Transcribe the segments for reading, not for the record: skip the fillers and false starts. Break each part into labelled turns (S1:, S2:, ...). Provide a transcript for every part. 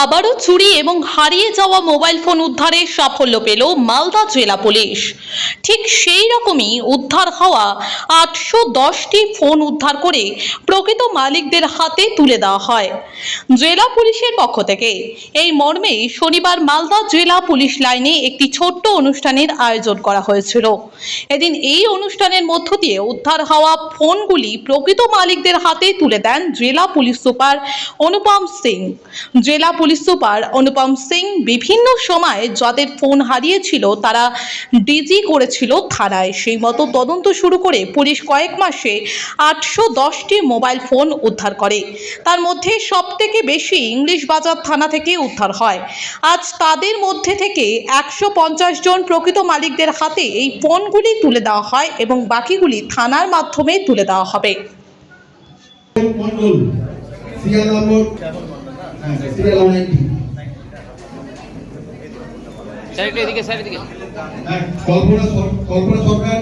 S1: আবারও চুরি এবং হারিয়ে যাওয়া মোবাইল ফোন উদ্ধারে সাফল্য পেল মালদা জেলা পুলিশ। ঠিক সেই রকমই উদ্ধার হওয়া 810টি ফোন উদ্ধার করে প্রকৃত মালিকদের হাতে তুলে দেওয়া হয় জেলা পুলিশের পক্ষ থেকে। এই মর্মে শনিবার মালদা জেলা পুলিশ লাইনে একটি ছোট্ট অনুষ্ঠানের আয়োজন করা হয়েছিল। এদিন এই অনুষ্ঠানের মধ্য দিয়ে উদ্ধার হওয়া ফোনগুলি প্রকৃত মালিকদের হাতে তুলে দেন জেলা পুলিশ সুপার অনুপম সিং। জেলা পুলিশ সুপার অনুপম সিং বিভিন্ন সময় যাদের ফোন হারিয়েছিল তারা ডিজি করেছিল থানায়, সেই মতো তদন্ত শুরু করে পুলিশ কয়েক মাসে 810টি মোবাইল ফোন উদ্ধার করে। তার মধ্যে সবথেকে বেশি ইংলিশ বাজার থানা থেকে উদ্ধার হয়। আজ তাদের মধ্যে থেকে 150 জন প্রকৃত মালিকদের হাতে এই ফোনগুলি তুলে দেওয়া হয় এবং বাকিগুলি থানার মাধ্যমে তুলে দেওয়া হবে।
S2: কল্পনা সরকার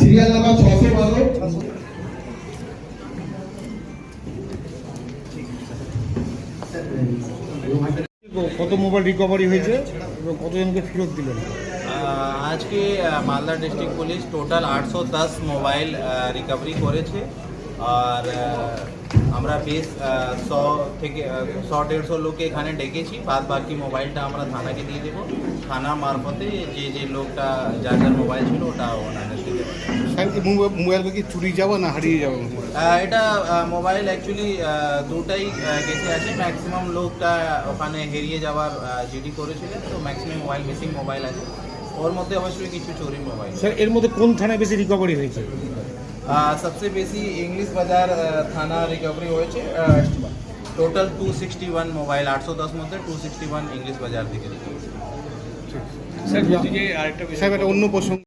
S2: সিরিয়াল নাম্বার 612।
S3: কত মোবাইল রিকভারি হয়েছে এবং কতজনকে ফেরত দিলেন?
S4: आज के Malda district police total 810 mobile recovery করেছে। আর আমরা বেশ 100-150 লোককে এখানে ডেকেছি। বাকি মোবাইলটা আমরা থানাকে দিয়ে দেবো। থানা মারফতে যে লোকটা যার মোবাইল ছিল ওটা ওনাদের দিতে পারে।
S3: মোবাইল কি চুরি যাওয়া না হারিয়ে যাওয়া?
S4: এটা মোবাইল অ্যাকচুয়ালি দুটাই কেসে আছে। ম্যাক্সিমাম লোকটা ওখানে হারিয়ে যাওয়ার জিডি করেছিলেন, তো ম্যাক্সিমাম মোবাইল মিসিং মোবাইল আছে। ওর মধ্যে অবশ্যই কিছু চুরি মোবাইল।
S3: স্যার এর মধ্যে কোন থানায় বেশি রিকভারি হয়েছে?
S4: सबसे बेसी इंग्लिश बाजार थाना रिकवरी হয়েছে। টোটাল 261 মোবাইল, 810 মধ্যে 261 ইংলিশ বাজার থেকে রিকভারি।
S3: স্যার বলছি যে আরেকটা বিষয়, অন্য প্রসঙ্গ